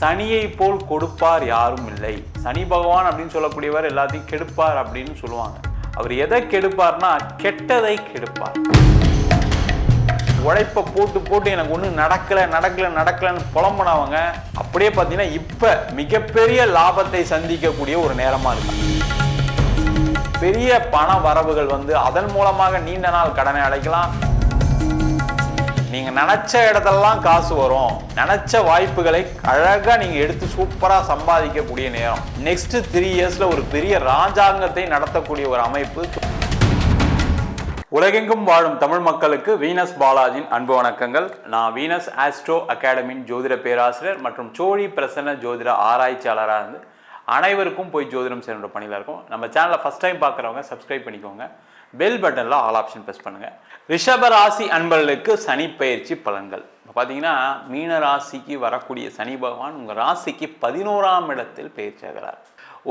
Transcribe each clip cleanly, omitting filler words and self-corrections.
சனியை போல் கொடுப்பார் யாரும் இல்லை. சனி பகவான் அப்படின்னு சொல்லக்கூடியவர் எல்லாத்தையும் கெடுப்பார் அப்படின்னு சொல்லுவாங்க. அவர் எதை கெடுப்பார்னா கெட்டதை கெடுப்பார். உழைப்பை போட்டு போட்டு எனக்கு ஒன்றும் நடக்கலைன்னு புலம்புனவங்க அப்படியே பார்த்தீங்கன்னா இப்போ மிகப்பெரிய லாபத்தை சந்திக்கக்கூடிய ஒரு நேரமாக இருக்கு. பெரிய பண வரவுகள் வந்து அதன் மூலமாக நீண்ட நாள் கடனை அடைக்கலாம். நீங்கள் நினச்ச இடத்தெல்லாம் காசு வரும். நினச்ச வாய்ப்புகளை அழகாக நீங்கள் எடுத்து சூப்பராக சம்பாதிக்கக்கூடிய நேரம். நெக்ஸ்ட் 3 இயர்ஸில் ஒரு பெரிய ராஜாங்கத்தை நடத்தக்கூடிய ஒரு அமைப்பு. உலகெங்கும் வாழும் தமிழ் மக்களுக்கு வீனஸ் பாலாஜின் அன்பு வணக்கங்கள். நான் வீனஸ் ஆஸ்ட்ரோ அகாடமியின் ஜோதிட பேராசிரியர் மற்றும் சோழி பிரசன்ன ஜோதிட ஆராய்ச்சியாளராக இருந்து அனைவருக்கும் போய் ஜோதிடம் செய்கிற பணியில் இருக்கும். நம்ம சேனலை ஃபஸ்ட் டைம் பார்க்குறவங்க சப்ஸ்கிரைப் பண்ணிக்கோங்க. பெல் பட்டனில் ஆல் ஆப்ஷன் ப்ரெஸ் பண்ணுங்கள். ரிஷப ராசி அன்பர்களுக்கு சனி பயிற்சி பலன்கள். இப்போ பார்த்தீங்கன்னா மீன ராசிக்கு வரக்கூடிய சனி பகவான் உங்கள் ராசிக்கு 11ஆம் இடத்தில் பயிற்சி ஆகிறார்.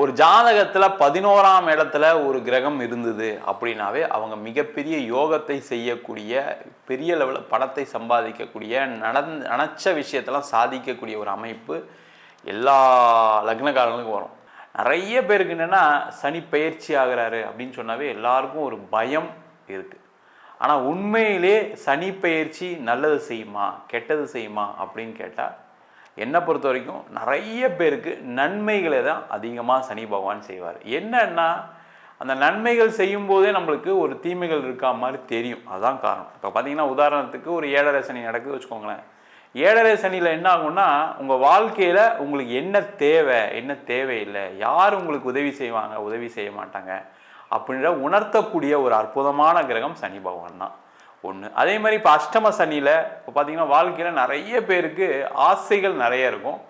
ஒரு ஜாதகத்தில் 11ஆம் இடத்துல ஒரு கிரகம் இருந்தது அப்படின்னாவே அவங்க மிகப்பெரிய யோகத்தை செய்யக்கூடிய, பெரிய லெவலில் பணத்தை சம்பாதிக்கக்கூடிய, நினச்ச விஷயத்தெல்லாம் சாதிக்கக்கூடிய ஒரு அமைப்பு எல்லா லக்னக்காரங்களுக்கும் வரும். நிறைய பேருக்கு என்னென்னா சனி பயிற்சி ஆகிறாரு அப்படின்னு சொன்னாவே எல்லாருக்கும் ஒரு பயம் இருக்குது. ஆனால் உண்மையிலே சனி பயிற்சி நல்லது செய்யுமா கெட்டது செய்யுமா அப்படின்னு கேட்டால் என்னை பொறுத்த வரைக்கும் நிறைய பேருக்கு நன்மைகளை தான் அதிகமாக சனி பகவான் செய்வார். என்னன்னா அந்த நன்மைகள் செய்யும்போதே நம்மளுக்கு ஒரு தீமைகள் இருக்கா மாதிரி தெரியும். அதுதான் காரணம். இப்போ பார்த்தீங்கன்னா உதாரணத்துக்கு ஒரு 7.5 சனி நடக்குது வச்சுக்கோங்களேன். 7.5 சனியில் என்ன ஆகும்னா உங்கள் வாழ்க்கையில் உங்களுக்கு என்ன தேவை என்ன தேவையில்லை, யார் உங்களுக்கு உதவி செய்வாங்க உதவி செய்ய மாட்டாங்க அப்படின்ற உணர்த்தக்கூடிய ஒரு அற்புதமான கிரகம் சனி பகவான் தான் ஒன்று. அதே மாதிரி இப்போ அஷ்டம சனியில் இப்போ பார்த்தீங்கன்னா வாழ்க்கையில் நிறைய பேருக்கு ஆசைகள் நிறைய இருக்கும்.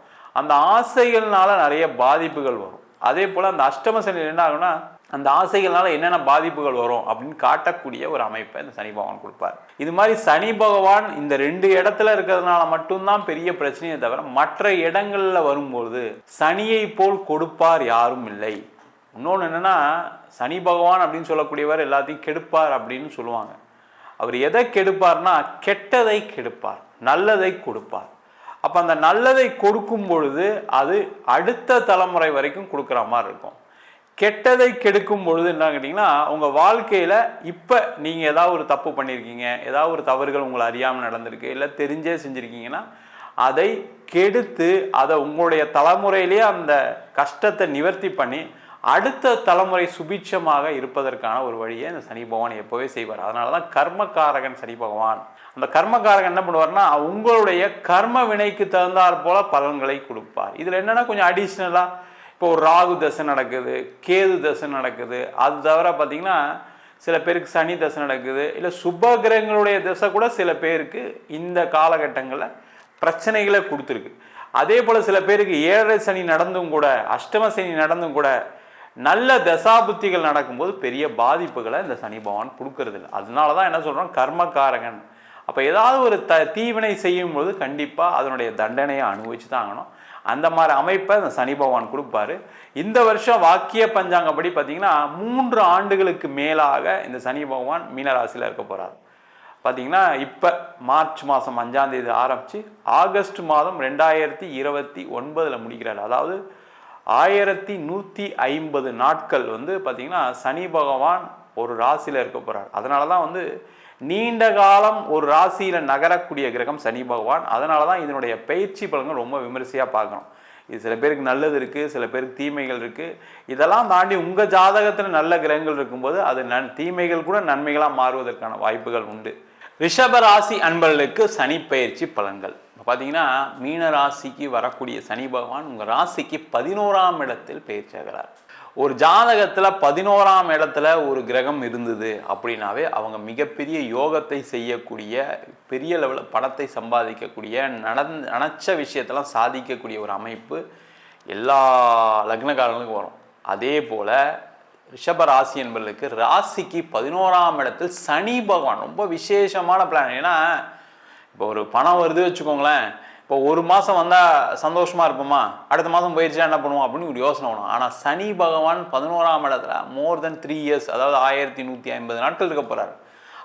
அந்த ஆசைகள்னால நிறைய பாதிப்புகள் வரும். அதே போல் அந்த அஷ்டம சனியில் என்ன ஆகும்னா அந்த ஆசைகள்னால என்னென்ன பாதிப்புகள் வரும் அப்படின்னு காட்டக்கூடிய ஒரு அமைப்பை இந்த சனி பகவான் கொடுப்பார். இது மாதிரி சனி பகவான் இந்த 2 இடத்துல இருக்கிறதுனால மட்டும்தான் பெரிய பிரச்சனையை தவிர மற்ற இடங்களில் வரும்போது சனியை போல் கொடுப்பார் யாரும் இல்லை. இன்னொன்று என்னென்னா சனி பகவான் அப்படின்னு சொல்லக்கூடியவர் எல்லாத்தையும் கெடுப்பார் அப்படின்னு சொல்லுவாங்க. அவர் எதை கெடுப்பார்னா கெட்டதை கெடுப்பார், நல்லதை கொடுப்பார். அப்போ அந்த நல்லதை கொடுக்கும் பொழுது அது அடுத்த தலைமுறை வரைக்கும் கொடுக்குற மாதிரி இருக்கும். கெட்டதை கெடுக்கும் பொழுது என்ன கேட்டிங்கன்னா உங்கள் வாழ்க்கையில் இப்போ நீங்கள் ஏதாவது ஒரு தப்பு பண்ணியிருக்கீங்க, ஏதாவது ஒரு தவறுகள் உங்களை அறியாமல் நடந்திருக்கு, இல்லை தெரிஞ்சே செஞ்சுருக்கீங்கன்னா அதை கெடுத்து அதை உங்களுடைய தலைமுறையிலேயே அந்த கஷ்டத்தை நிவர்த்தி பண்ணி அடுத்த தலைமுறை சுபிட்சமாக இருப்பதற்கான ஒரு வழியை இந்த சனி பகவான் எப்போவே செய்வார். அதனால தான் கர்மகாரகன் சனி பகவான். அந்த கர்மகாரகன் என்ன பண்ணுவார்னா உங்களுடைய கர்ம வினைக்கு தகுந்தாற் போல பலன்களை கொடுப்பார். இதில் என்னென்னா கொஞ்சம் அடிஷ்னலாக இப்போ ஒரு ராகு தசை நடக்குது, கேது தசை நடக்குது, அது தவிர பார்த்திங்கன்னா சில பேருக்கு சனி தசை நடக்குது, இல்லை சுப கிரகங்களுடைய தசை கூட சில பேருக்கு இந்த காலகட்டங்களில் பிரச்சனைகளை கொடுத்துருக்கு. அதே போல் சில பேருக்கு 7.5 சனி நடந்தும் கூட அஷ்டம சனி நடந்தும் கூட நல்ல தசாபுத்திகள் நடக்கும்போது பெரிய பாதிப்புகளை இந்த சனி பகவான் கொடுக்கறது இல்லை. அதனால தான் என்ன சொல்கிறோம் கர்மகாரகன். அப்போ ஏதாவது ஒரு தீவினை செய்யும்போது கண்டிப்பாக அதனுடைய தண்டனையை அனுபவிச்சு தான் ஆகணும். அந்த மாதிரி அமைப்பை இந்த சனி பகவான் கொடுப்பாரு. இந்த வருஷம் வாக்கிய பஞ்சாங்கப்படி பார்த்தீங்கன்னா 3 ஆண்டுகளுக்கு மேலாக இந்த சனி பகவான் மீனராசியில் இருக்க போகிறார். பார்த்தீங்கன்னா இப்போ மார்ச் மாதம் 5ஆம் தேதி ஆரம்பித்து ஆகஸ்ட் மாதம் 2029 முடிக்கிறார். அதாவது 1150 நாட்கள் வந்து பார்த்தீங்கன்னா சனி பகவான் ஒரு ராசியில் இருக்க போகிறார். அதனால தான் வந்து நீண்ட காலம் ஒரு ராசியில் நகரக்கூடிய கிரகம் சனி பகவான். அதனால தான் இதனுடைய பயிற்சி பலன்கள் ரொம்ப விமரிசையாக பார்க்கணும். இது சில பேருக்கு நல்லது இருக்குது, சில பேருக்கு தீமைகள் இருக்குது. இதெல்லாம் தாண்டி உங்கள் ஜாதகத்தில் நல்ல கிரகங்கள் இருக்கும்போது அது தீமைகள் கூட நன்மைகளாக மாறுவதற்கான வாய்ப்புகள் உண்டு. ரிஷப ராசி அன்பர்களுக்கு சனி பயிற்சி பலன்கள். பார்த்தீங்கன்னா மீன ராசிக்கு வரக்கூடிய சனி பகவான் உங்கள் ராசிக்கு 11ஆம் இடத்தில் பயிற்சி ஆகிறார். ஒரு ஜாதகத்தில் 11ஆம் இடத்துல ஒரு கிரகம் இருந்தது அப்படின்னாவே அவங்க மிகப்பெரிய யோகத்தை செய்யக்கூடிய, பெரிய லெவலில் பணத்தை சம்பாதிக்கக்கூடிய, நினச்ச விஷயத்தெல்லாம் சாதிக்கக்கூடிய ஒரு அமைப்பு எல்லா லக்னக்காரங்களுக்கும் வரும். அதே போல் ரிஷப ராசி என்பவர்களுக்கு ராசிக்கு 11ஆம் இடத்தில் சனி பகவான் ரொம்ப விசேஷமான பிளான். ஏன்னா இப்போ ஒரு பணம் வருது வச்சுக்கோங்களேன், இப்போ ஒரு மாதம் வந்தால் சந்தோஷமாக இருப்போமா, அடுத்த மாதம் போயிடுச்சா என்ன பண்ணுவோம் அப்படின்னு ஒரு யோசனை வரும். ஆனால் சனி பகவான் 11ஆம் இடத்துல மோர் தென் 3 இயர்ஸ், அதாவது 1150 நாட்கள் இருக்க போகிறார்.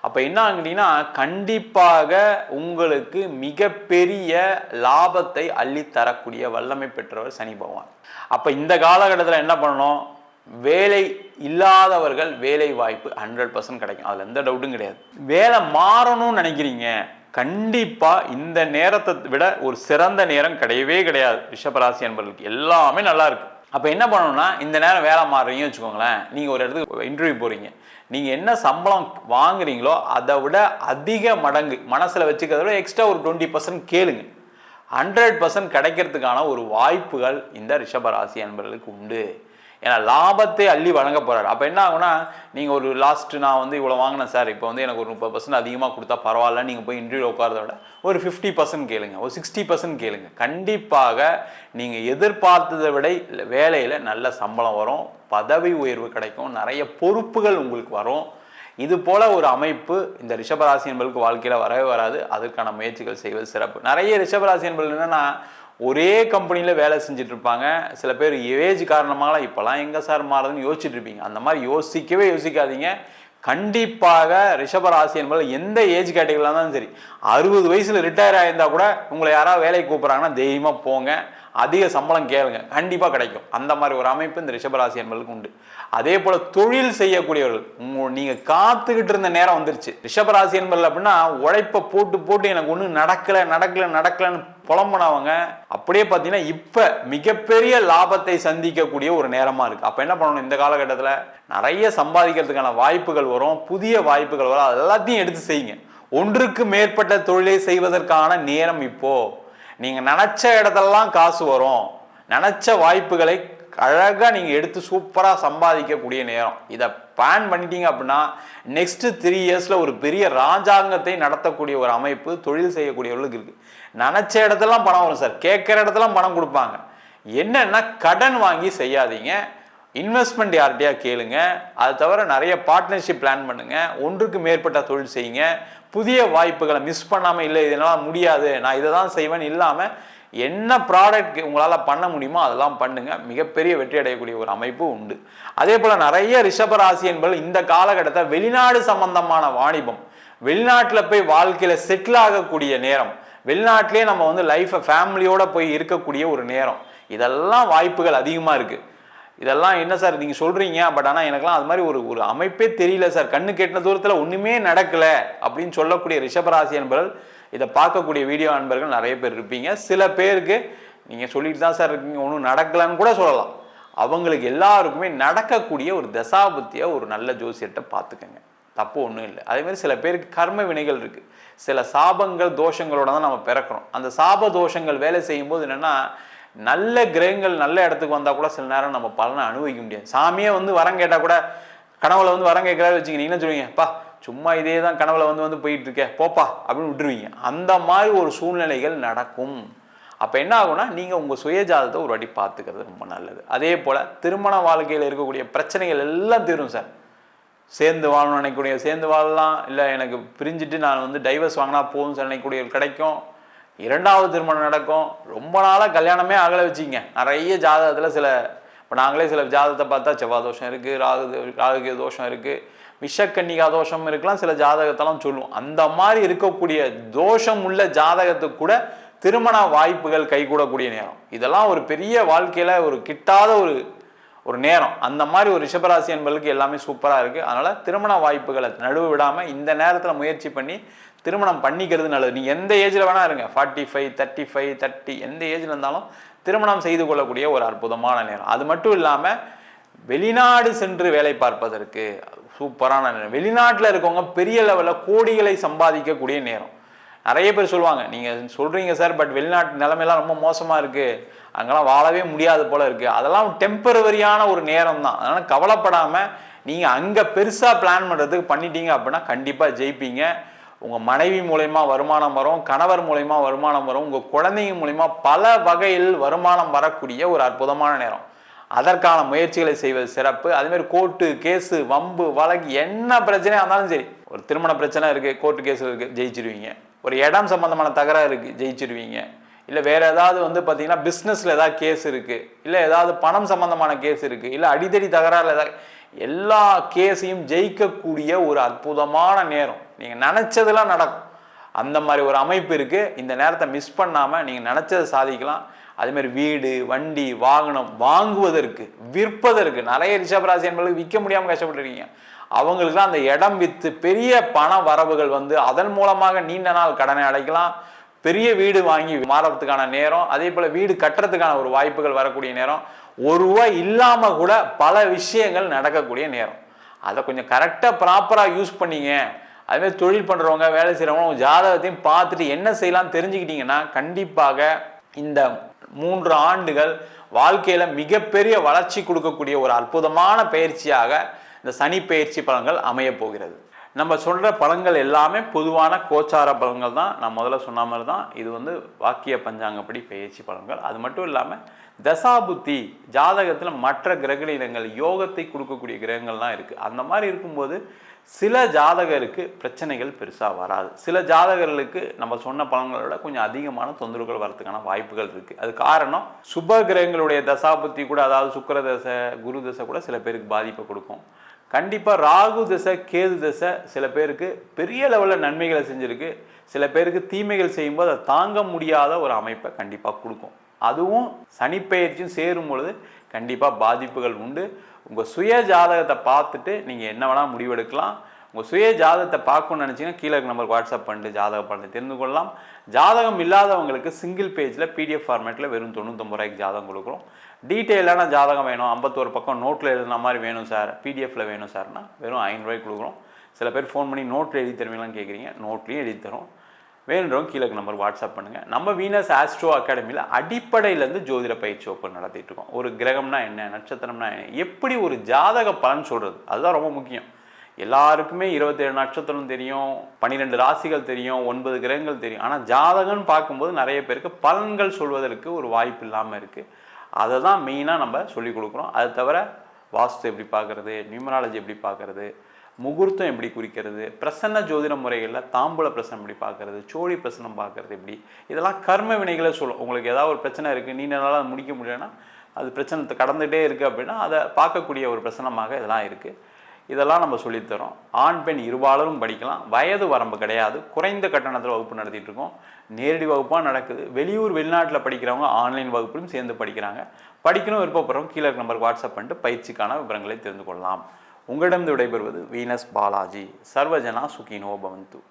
அப்போ என்ன ஆகுனீங்கன்னா கண்டிப்பாக உங்களுக்கு மிகப்பெரிய லாபத்தை அள்ளி தரக்கூடிய வல்லமை பெற்றவர் சனி பகவான். அப்போ இந்த காலகட்டத்தில் என்ன பண்ணணும், வேலை இல்லாதவர்கள் வேலை வாய்ப்பு 100% கிடைக்கும், அதில் எந்த டவுட்டும் கிடையாது. வேலை மாறணும்னு நினைக்கிறீங்க, கண்டிப்பாக இந்த நேரத்தை விட ஒரு சிறந்த நேரம் கிடையவே கிடையாது. ரிஷபராசி என்பவர்களுக்கு எல்லாமே நல்லா இருக்கு. அப்போ என்ன பண்ணணும்னா, இந்த நேரம் வேலை மாறுறீங்கன்னு வச்சுக்கோங்களேன், நீங்கள் ஒரு இடத்துக்கு இன்டர்வியூ போகிறீங்க, நீங்கள் என்ன சம்பளம் வாங்குறீங்களோ அதை விட அதிக மடங்கு மனசில் வச்சுக்கிறத விட எக்ஸ்ட்ரா ஒரு 20% கேளுங்க. 100% கிடைக்கிறதுக்கான ஒரு வாய்ப்புகள் இந்த ரிஷபராசி என்பவர்களுக்கு உண்டு. ஏன்னா லாபத்தை அள்ளி வழங்க போகிறாரு. அப்போ என்ன ஆகுனா, நீங்கள் ஒரு லாஸ்ட்டு நான் வந்து இவ்வளோ வாங்கினேன் சார், இப்போ வந்து எனக்கு ஒரு 30% அதிகமாக கொடுத்தா பரவாயில்ல, நீங்கள் போய் இன்டர்வியூ உட்காரத விட ஒரு 50% கேளுங்க, ஒரு 60% கேளுங்க. கண்டிப்பாக நீங்கள் எதிர்பார்த்ததை விட வேலையில் நல்ல சம்பளம் வரும், பதவி உயர்வு கிடைக்கும், நிறைய பொறுப்புகள் உங்களுக்கு வரும். இது போல ஒரு அமைப்பு இந்த ரிஷபராசி என்பவர்களுக்கு வாழ்க்கையில் வரவே வராது. அதற்கான முயற்சிகள் செய்வது சிறப்பு. நிறைய ரிஷபராசி என்பவர்கள் என்னென்னா, ஒரே கம்பெனியில் வேலை செஞ்சுட்டு இருப்பாங்க. சில பேர் ஏஜ் காரணமாக இப்போலாம் எங்கே சார் மாறுதுன்னு யோசிச்சுட்டு இருப்பீங்க. அந்த மாதிரி யோசிக்காதீங்க. கண்டிப்பாக ரிஷபராசி என்பது எந்த ஏஜ் கேட்டகரியில் இருந்தாலும் சரி, 60 வயசில் ரிட்டையர் ஆகியிருந்தால் கூட உங்களை யாராவது வேலைக்கு கூப்பிட்றாங்கன்னா தைரியமாக போங்க, அதிக சம்பளம் கேளுங்க, கண்டிப்பாக கிடைக்கும். அந்த மாதிரி ஒரு அமைப்பு இந்த ரிஷபராசி என்பதுக்கு உண்டு. அதே போல் தொழில் செய்யக்கூடியவர்கள், நீங்கள் காத்துக்கிட்டு இருந்த நேரம் வந்துருச்சு. ரிஷபராசி என்பது அப்படின்னா உழைப்பை போட்டு எனக்கு ஒன்றும் நடக்கலைன்னு புலம்புனவங்க அப்படியே பார்த்தீங்கன்னா இப்போ மிகப்பெரிய லாபத்தை சந்திக்கக்கூடிய ஒரு நேரமாக இருக்குது. அப்போ என்ன பண்ணணும், இந்த காலகட்டத்தில் நிறைய சம்பாதிக்கிறதுக்கான வாய்ப்புகள் வரும், புதிய வாய்ப்புகள் வரும், அது எல்லாத்தையும் எடுத்து செய்யுங்க. ஒன்றுக்கு மேற்பட்ட தொழிலை செய்வதற்கான நேரம் இப்போ. நீங்கள் நினச்ச இடத்துலலாம் காசு வரும், நினச்ச வாய்ப்புகளை அழகாக நீங்கள் எடுத்து சூப்பராக சம்பாதிக்கக்கூடிய நேரம். இதை பிளான் பண்ணிட்டீங்க அப்படின்னா நெக்ஸ்ட் 3 இயர்ஸில் ஒரு பெரிய ராஜாங்கத்தை நடத்தக்கூடிய ஒரு அமைப்பு தொழில் செய்யக்கூடியவர்களுக்கு இருக்குது. நினச்ச இடத்துலாம் பணம் வரும் சார், கேட்குற இடத்துலாம் பணம் கொடுப்பாங்க. என்னென்னா கடன் வாங்கி செய்யாதீங்க, இன்வெஸ்ட்மெண்ட் யார்கிட்டயா கேளுங்க. அது தவிர நிறைய பார்ட்னர்ஷிப் பிளான் பண்ணுங்க, ஒன்றுக்கு மேற்பட்ட தொழில் செய்யுங்க. புதிய வாய்ப்புகளை மிஸ் பண்ணாமல், இல்லை இதனால் முடியாது நான் இதை தான் செய்வேன்னு இல்லாமல் என்ன ப்ராடக்ட் உங்களால் பண்ண முடியுமோ அதெல்லாம் பண்ணுங்க, மிகப்பெரிய வெற்றி அடையக்கூடிய ஒரு அமைப்பு உண்டு. அதே போல் நிறைய ரிஷபராசி என்பது இந்த காலகட்டத்தை வெளிநாடு சம்பந்தமான வாணிபம், வெளிநாட்டில் போய் வாழ்க்கையில் செட்டில் ஆகக்கூடிய நேரம், வெளிநாட்டிலே நம்ம வந்து லைஃப்பை ஃபேமிலியோடு போய் இருக்கக்கூடிய ஒரு நேரம், இதெல்லாம் வாய்ப்புகள் அதிகமாக இருக்குது. இதெல்லாம் என்ன சார் நீங்கள் சொல்கிறீங்க, பட் ஆனால் எனக்குலாம் அது மாதிரி ஒரு அமைப்பே தெரியல சார், கண்ணு கெட்டின தூரத்தில் ஒன்றுமே நடக்கலை அப்படின்னு சொல்லக்கூடிய ரிஷபராசி என்பவர்கள், இதை பார்க்கக்கூடிய வீடியோ அன்பர்கள் நிறைய பேர் இருப்பீங்க. சில பேருக்கு நீங்கள் சொல்லிட்டு தான் சார் இருக்கீங்க, ஒன்றும் நடக்கலைன்னு கூட சொல்லலாம். அவங்களுக்கு எல்லாருக்குமே நடக்கக்கூடிய ஒரு தசாபுத்தியை ஒரு நல்ல ஜோசியர்கிட்ட பார்த்துக்கங்க, தப்பு ஒன்றும் இல்லை. அதேமாதிரி சில பேருக்கு கர்ம வினைகள் இருக்குது, சில சாபங்கள் தோஷங்களோட தான் நம்ம பிறக்கிறோம். அந்த சாப தோஷங்கள் வேலை செய்யும்போது என்னென்னா, நல்ல கிரகங்கள் நல்ல இடத்துக்கு வந்தால் கூட சில நேரம் நம்ம பலனை அனுபவிக்க முடியாது. சாமியே வந்து வரம் கேட்டால் கூட, கனவுல வந்து வரம் கேட்கறாரு வச்சுக்கிங்க, என்ன சொல்லுவீங்க, பா சும்மா இதே தான் கனவுல வந்து போயிட்டு இருக்கே போப்பா அப்படின்னு விட்டுருவீங்க. அந்த மாதிரி ஒரு சூழ்நிலைகள் நடக்கும். அப்போ என்ன ஆகும்னா, நீங்கள் உங்கள் சுயஜாதத்தை ஒரு வாட்டி பார்த்துக்கிறது ரொம்ப நல்லது. அதே போல் திருமண வாழ்க்கையில் இருக்கக்கூடிய பிரச்சனைகள் எல்லாம் தீரும் சார். சேர்ந்து வாழணும்னு நினைக்கக்கூடிய சேர்ந்து வாழலாம், இல்லை எனக்கு பிரிஞ்சுட்டு நான் வந்து டைவர்ஸ் வாங்கினா போகும் சார் நினைக்கக்கூடிய கிடைக்கும். 2வது திருமணம் நடக்கும். ரொம்ப நாளாக கல்யாணமே ஆகலை வச்சுங்க. நிறைய ஜாதகத்தில் இப்போ நாங்களே சில ஜாதகத்தை பார்த்தா செவ்வாய் தோஷம் இருக்குது, ராகு தோஷம் இருக்குது, விஷக்கன்னிகா தோஷம் இருக்கலாம், சில ஜாதகத்தெல்லாம் சொல்லுவோம். அந்த மாதிரி இருக்கக்கூடிய தோஷம் உள்ள ஜாதகத்துக்கு கூட திருமண வாய்ப்புகள் கைகூடக்கூடிய நேரம். இதெல்லாம் ஒரு பெரிய வாழ்க்கையில் ஒரு கிட்டாத ஒரு நேரம். அந்த மாதிரி ஒரு ரிஷபராசி என்பதுக்கு எல்லாமே சூப்பராக இருக்குது. அதனால் திருமண வாய்ப்புகளை நடுவு விடாமல் இந்த நேரத்தில் முயற்சி பண்ணி திருமணம் பண்ணிக்கிறது நல்லது. நீங்கள் எந்த ஏஜில் வேணால் இருங்க, 45, 35, 30 எந்த ஏஜில் இருந்தாலும் திருமணம் செய்து கொள்ளக்கூடிய ஒரு அற்புதமான நேரம். அது மட்டும் இல்லாமல் வெளிநாடு சென்று வேலை பார்ப்பதற்கு சூப்பரான நேரம். வெளிநாட்டில் இருக்கவங்க பெரிய லெவலில் கோடிகளை சம்பாதிக்கக்கூடிய நேரம். நிறைய பேர் சொல்லுவாங்க, நீங்கள் சொல்கிறீங்க சார், பட் வெளிநாட்டு நிலைமையெல்லாம் ரொம்ப மோசமாக இருக்குது, அங்கெல்லாம் வாழவே முடியாது போல் இருக்குது. அதெல்லாம் டெம்பரவரியான ஒரு நேரம் தான். அதனால் கவலைப்படாமல் நீங்கள் அங்கே பெருசாக பிளான் பண்ணுறதுக்கு பண்ணிட்டீங்க அப்படின்னா கண்டிப்பாக ஜெயிப்பீங்க. உங்கள் மனைவி மூலயமா வருமானம் வரும், கணவர் மூலயமா வருமானம் வரும், உங்கள் குழந்தைங்க மூலயமா பல வகையில் வருமானம் வரக்கூடிய ஒரு அற்புதமான நேரம். அதற்கான முயற்சிகளை செய்வது சிறப்பு. அதேமாதிரி கோர்ட்டு கேஸு வம்பு வழக்கு என்ன பிரச்சனையாக இருந்தாலும் சரி, ஒரு திருமண பிரச்சனை இருக்குது, கோர்ட்டு கேஸ் இருக்குது, ஜெயிச்சிருவீங்க. ஒரு இடம் சம்மந்தமான தகராறு இருக்குது, ஜெயிச்சிருவீங்க. இல்லை வேறு ஏதாவது வந்து பார்த்தீங்கன்னா பிஸ்னஸில் ஏதாவது கேஸ் இருக்குது, இல்லை ஏதாவது பணம் சம்மந்தமான கேஸ் இருக்குது, இல்லை அடித்தடி தகராறு ஏதாவது, எல்லா கேஸையும் ஜெயிக்கக்கூடிய ஒரு அற்புதமான நேரம். நீங்கள் நினச்சதெல்லாம் நடக்கும். அந்த மாதிரி ஒரு அமைப்பு இருக்குது. இந்த நேரத்தை மிஸ் பண்ணாமல் நீங்கள் நினச்சதை சாதிக்கலாம். அதுமாதிரி வீடு, வண்டி, வாகனம் வாங்குவதற்கு, விற்பதற்கு நிறைய ரிஷபராசி என்பது விற்க முடியாமல் கஷ்டப்பட்டுருக்கீங்க. அவங்களுக்குலாம் அந்த இடம் விற்று பெரிய பண வரவுகள் வந்து அதன் மூலமாக நீண்ட நாள் கடனை அடைக்கலாம். பெரிய வீடு வாங்கி மாறத்துக்கான நேரம், அதே போல் வீடு கட்டுறதுக்கான ஒரு வாய்ப்புகள் வரக்கூடிய நேரம், ₹1 இல்லாமல் கூட பல விஷயங்கள் நடக்கக்கூடிய நேரம். அதை கொஞ்சம் கரெக்டாக ப்ராப்பராக யூஸ் பண்ணிங்க. அதுமாதிரி தொழில் பண்ணுறவங்க, வேலை செய்கிறவங்க உங்கள் ஜாதகத்தையும் பார்த்துட்டு என்ன செய்யலாம் தெரிஞ்சுக்கிட்டீங்கன்னா கண்டிப்பாக இந்த 3 ஆண்டுகள் வாழ்க்கையில் மிகப்பெரிய வளர்ச்சி கொடுக்கக்கூடிய ஒரு அற்புதமான பயிற்சியாக இந்த சனி பயிற்சி பலன்கள் அமைய போகிறது. நம்ம சொல்கிற பலன்கள் எல்லாமே பொதுவான கோச்சார பலன்கள் தான். நான் முதல்ல சொன்ன மாதிரி தான் இது வந்து வாக்கிய பஞ்சாங்கப்படி பயிற்சி பலன்கள். அது மட்டும் இல்லாமல் தசாபுத்தி ஜாதகத்தில் மற்ற கிரகணங்கள் யோகத்தை கொடுக்கக்கூடிய கிரகங்கள்லாம் இருக்குது. அந்த மாதிரி இருக்கும்போது சில ஜாதகருக்கு பிரச்சனைகள் பெருசாக வராது. சில ஜாதகர்களுக்கு நம்ம சொன்ன பலன்களோட கொஞ்சம் அதிகமான தொந்தரவுகள் வரதுக்கான வாய்ப்புகள் இருக்குது. அது காரணம் சுப கிரகங்களுடைய தசாபுத்தி கூட, அதாவது சுக்கிர தசை, குரு தசை கூட சில பேருக்கு பாதிப்பை கொடுக்கும். கண்டிப்பாக ராகு தசை, கேது தசை சில பேருக்கு பெரிய லெவலில் நன்மைகளை செஞ்சுருக்கு. சில பேருக்கு தீமைகள் செய்யும்போது அதை தாங்க முடியாத ஒரு அமைப்பை கண்டிப்பாக கொடுக்கும். அதுவும் சனிப்பெயர்ச்சியும் சேரும் பொழுது கண்டிப்பாக பாதிப்புகள் உண்டு. உங்கள் சுய ஜாதகத்தை பார்த்துட்டு நீங்கள் என்ன வேணால் முடிவெடுக்கலாம். உங்கள் சுய ஜாதகத்தை பார்க்கணும்னு நினச்சிங்கன்னா கீழே நம்பருக்கு வாட்ஸ்அப் பண்ணிட்டு ஜாதக பலனை தெரிந்து கொள்ளலாம். ஜாதகம் இல்லாதவங்களுக்கு சிங்கிள் பேஜில் பிடிஎஃப் ஃபார்மேட்டில் வெறும் ₹99 ஜாதகம் கொடுக்குறோம். டீட்டெயிலான ஜாதகம் வேணும், 51 பக்கம் நோட்டில் எழுதுன மாதிரி வேணும் சார், பிடிஎஃப்பில் வேணும் சார்னா வெறும் ₹500 கொடுக்குறோம். சில பேர் ஃபோன் பண்ணி நோட்டில் எழுதி தருவீங்களான்னு கேட்குறீங்க, நோட்லேயும் எழுதி தரோம். வேணுன்றவங்க கீழே நம்பர் வாட்ஸ்அப் பண்ணுங்கள். நம்ம வீனஸ் ஆஸ்ட்ரோ அகாடமியில் அடிப்படையிலேருந்து ஜோதிட பயிற்சி வகுப்பு நடத்திட்டு இருக்கோம். ஒரு கிரகம்னா என்ன, நட்சத்திரம்னா என்ன, எப்படி ஒரு ஜாதக பலன் சொல்கிறது, அதுதான் ரொம்ப முக்கியம். எல்லாருக்குமே 27 நட்சத்திரம் தெரியும், 12 ராசிகள் தெரியும், 9 கிரகங்கள் தெரியும். ஆனால் ஜாதகம்னு பார்க்கும்போது நிறைய பேருக்கு பலன்கள் சொல்வதற்கு ஒரு வாய்ப்பு இல்லாமல் இருக்குது. அதை தான் மெயினாக நம்ம சொல்லிக் கொடுக்குறோம். அது தவிர வாஸ்து எப்படி பார்க்குறது, நியூமராலஜி எப்படி பார்க்குறது, முகூர்த்தம் எப்படி குறிக்கிறது, பிரசன்ன ஜோதிட முறைகளில் தாம்பூல பிரசனம் எப்படி பார்க்குறது, சோழி பிரசனம் பார்க்குறது எப்படி, இதெல்லாம் கர்ம வினைகளை சொல்லும். உங்களுக்கு ஏதாவது ஒரு பிரச்சனை இருக்குது, நீண்ட நாளாக அதை முடிக்க முடியலன்னா, அது பிரச்சனை கடந்துகிட்டே இருக்குது அப்படின்னா அதை பார்க்கக்கூடிய ஒரு பிரசனமாக இதெல்லாம் இருக்குது. இதெல்லாம் நம்ம சொல்லித்தரோம். ஆண் பெண் இருபாலரும் படிக்கலாம். வயது வரம்பு கிடையாது. குறைந்த கட்டணத்தில் வகுப்பு நடத்திட்டு இருக்கோம். நேரடி வகுப்பாக நடக்குது. வெளியூர் வெளிநாட்டில் படிக்கிறவங்க ஆன்லைன் வகுப்பிலும் சேர்ந்து படிக்கிறாங்க. படிக்கணும் விருப்பப்படுறவங்க கீழே நம்பருக்கு வாட்ஸ்அப் பண்ணிட்டு பயிற்சிக்கான விவரங்களை தெரிந்து கொள்ளலாம். உங்களிடம் விடைபெறுவது வீனஸ் பாலாஜி. சர்வஜனா சுகினோ பவந்து.